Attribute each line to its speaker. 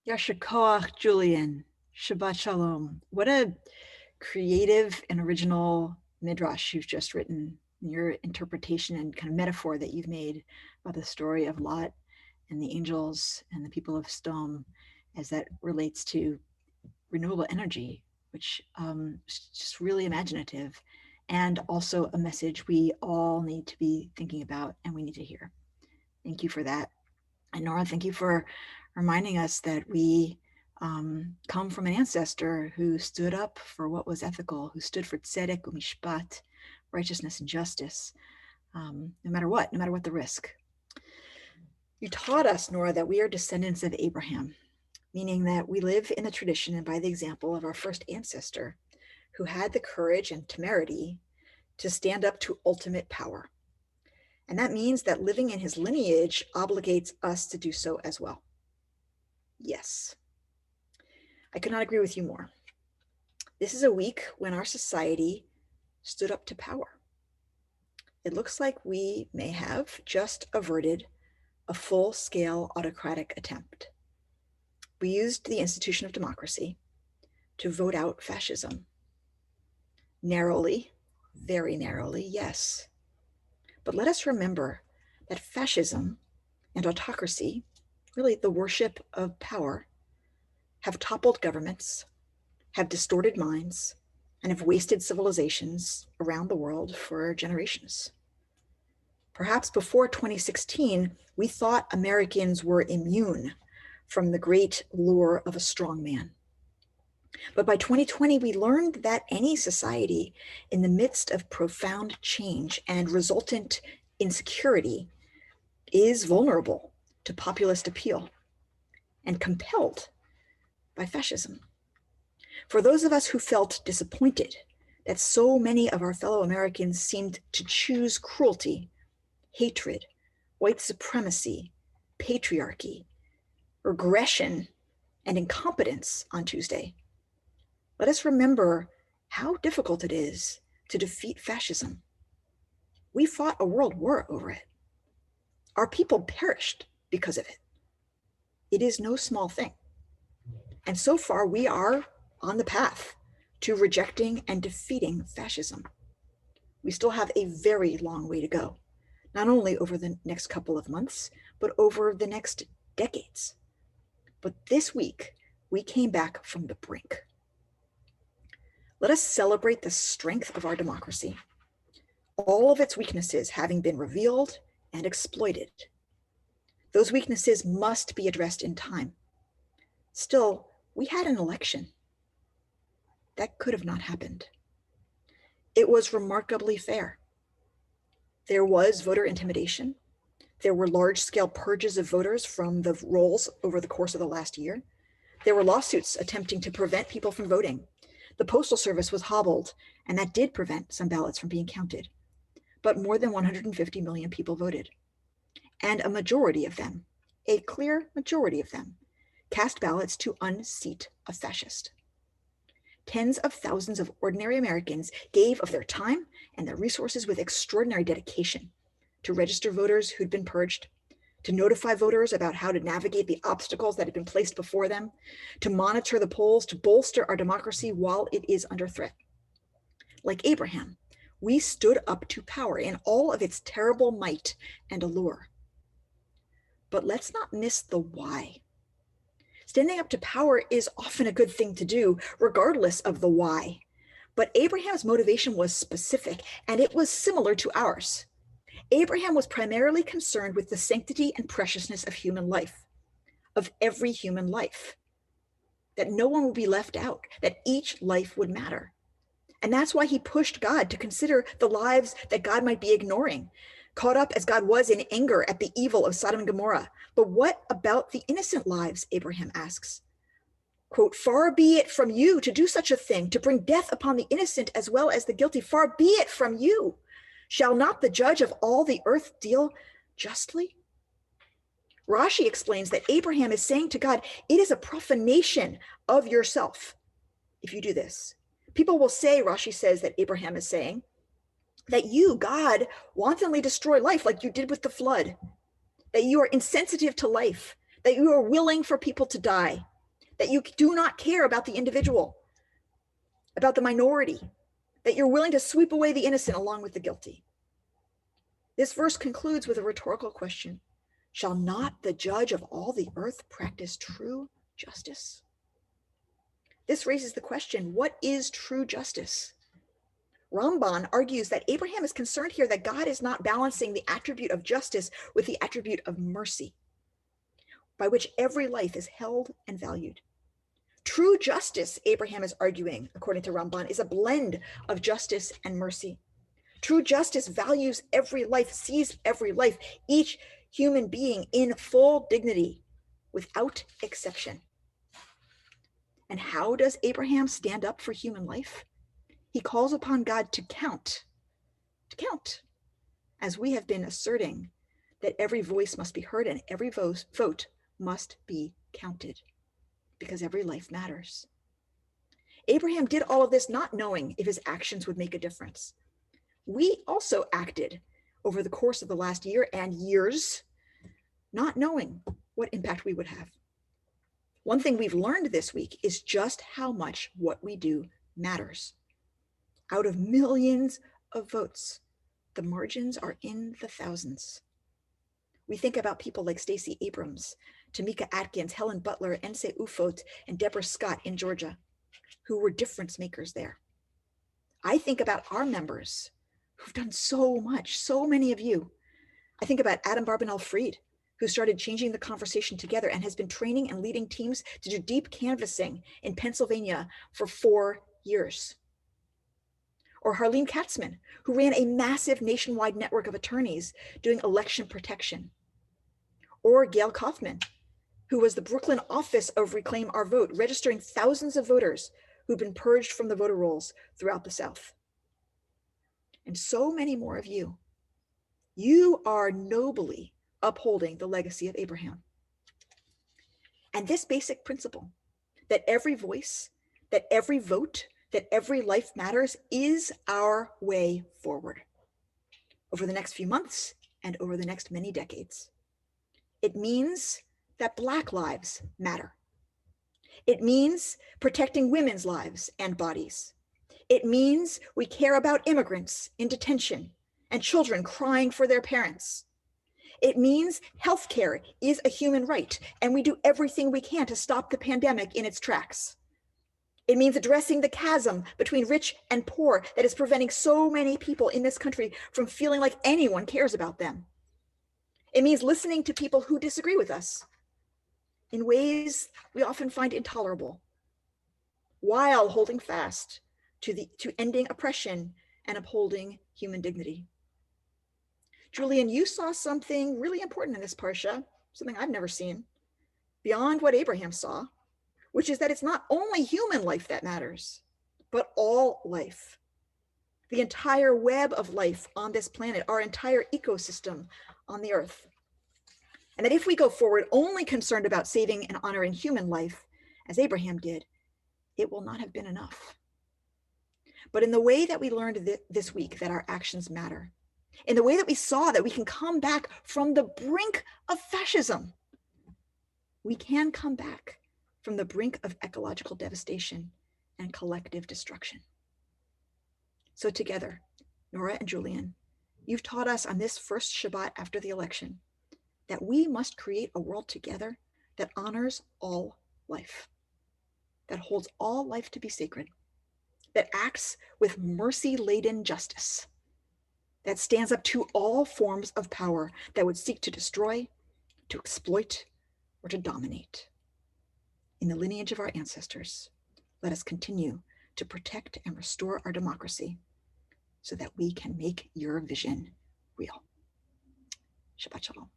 Speaker 1: Yasher Koach, Julian. Shabbat Shalom. What a creative and original midrash you've just written. Your interpretation and kind of metaphor that you've made about the story of Lot and the angels and the people of Sodom as that relates to renewable energy, which is just really imaginative and also a message we all need to be thinking about and we need to hear. Thank you for that. And Nora, thank you for reminding us that we come from an ancestor who stood up for what was ethical, who stood for tzedek umishpat, righteousness and justice, no matter what the risk. You taught us, Nora, that we are descendants of Abraham, meaning that we live in the tradition and by the example of our first ancestor who had the courage and temerity to stand up to ultimate power. And that means that living in his lineage obligates us to do so as well. Yes, I could not agree with you more. This is a week when our society stood up to power. It looks like we may have just averted a full-scale autocratic attempt. We used the institution of democracy to vote out fascism. Narrowly, very narrowly, yes. But let us remember that fascism and autocracy, really the worship of power, have toppled governments, have distorted minds, and have wasted civilizations around the world for generations. Perhaps before 2016, we thought Americans were immune from the great lure of a strong man. But by 2020, we learned that any society in the midst of profound change and resultant insecurity is vulnerable to populist appeal and compelled by fascism. For those of us who felt disappointed that so many of our fellow Americans seemed to choose cruelty, hatred, white supremacy, patriarchy, regression, and incompetence on Tuesday, let us remember how difficult it is to defeat fascism. We fought a world war over it. Our people perished because of it. It is no small thing. And so far, we are on the path to rejecting and defeating fascism. We still have a very long way to go, not only over the next couple of months, but over the next decades. But this week, we came back from the brink. Let us celebrate the strength of our democracy, all of its weaknesses having been revealed and exploited. Those weaknesses must be addressed in time. Still, we had an election. That could have not happened. It was remarkably fair. There was voter intimidation. There were large-scale purges of voters from the rolls over the course of the last year. There were lawsuits attempting to prevent people from voting. The Postal Service was hobbled, and that did prevent some ballots from being counted. But more than 150 million people voted. And a majority of them, a clear majority of them, cast ballots to unseat a fascist. Tens of thousands of ordinary Americans gave of their time and their resources with extraordinary dedication to register voters who'd been purged, to notify voters about how to navigate the obstacles that had been placed before them, to monitor the polls, to bolster our democracy while it is under threat. Like Abraham, we stood up to power in all of its terrible might and allure. But let's not miss the why. Standing up to power is often a good thing to do, regardless of the why. But Abraham's motivation was specific, and it was similar to ours. Abraham was primarily concerned with the sanctity and preciousness of human life, of every human life, that no one would be left out, that each life would matter. And that's why he pushed God to consider the lives that God might be ignoring, caught up as God was in anger at the evil of Sodom and Gomorrah. But what about the innocent lives, Abraham asks? Quote, far be it from you to do such a thing, to bring death upon the innocent as well as the guilty. Far be it from you. Shall not the judge of all the earth deal justly? Rashi explains that Abraham is saying to God, it is a profanation of yourself if you do this. People will say, Rashi says that Abraham is saying, that you, God, wantonly destroy life like you did with the flood, that you are insensitive to life, that you are willing for people to die, that you do not care about the individual, about the minority, that you're willing to sweep away the innocent along with the guilty. This verse concludes with a rhetorical question. Shall not the judge of all the earth practice true justice? This raises the question, what is true justice? Ramban argues that Abraham is concerned here that God is not balancing the attribute of justice with the attribute of mercy, by which every life is held and valued. True justice, Abraham is arguing, according to Ramban, is a blend of justice and mercy. True justice values every life, sees every life, each human being in full dignity, without exception. And how does Abraham stand up for human life? He calls upon God to count, as we have been asserting that every voice must be heard and every vote must be counted, because every life matters. Abraham did all of this not knowing if his actions would make a difference. We also acted over the course of the last year and years, not knowing what impact we would have. One thing we've learned this week is just how much what we do matters. Out of millions of votes, the margins are in the thousands. We think about people like Stacey Abrams, Tamika Atkins, Helen Butler, Ense Ufot, and Deborah Scott in Georgia, who were difference makers there. I think about our members who've done so much, so many of you. I think about Adam Barbanel-Fried, who started changing the conversation together and has been training and leading teams to do deep canvassing in Pennsylvania for 4 years. Or Harleen Katzman, who ran a massive nationwide network of attorneys doing election protection. Or Gail Kaufman, who was the Brooklyn office of Reclaim Our Vote, registering thousands of voters who've been purged from the voter rolls throughout the South. And so many more of you. You are nobly upholding the legacy of Abraham. And this basic principle, that every voice, that every vote, that every life matters, is our way forward over the next few months and over the next many decades. It means that Black lives matter. It means protecting women's lives and bodies. It means we care about immigrants in detention and children crying for their parents. It means healthcare is a human right, and we do everything we can to stop the pandemic in its tracks. It means addressing the chasm between rich and poor that is preventing so many people in this country from feeling like anyone cares about them. It means listening to people who disagree with us in ways we often find intolerable, while holding fast to ending oppression and upholding human dignity. Julian, you saw something really important in this parsha, something I've never seen, beyond what Abraham saw, which is that it's not only human life that matters, but all life. The entire web of life on this planet, our entire ecosystem on the earth. And that if we go forward only concerned about saving and honoring human life, as Abraham did, it will not have been enough. But in the way that we learned this week that our actions matter, in the way that we saw that we can come back from the brink of fascism, we can come back from the brink of ecological devastation and collective destruction. So together, Nora and Julian, you've taught us on this first Shabbat after the election that we must create a world together that honors all life, that holds all life to be sacred, that acts with mercy-laden justice, that stands up to all forms of power that would seek to destroy, to exploit, or to dominate. In the lineage of our ancestors, let us continue to protect and restore our democracy so that we can make your vision real. Shabbat Shalom.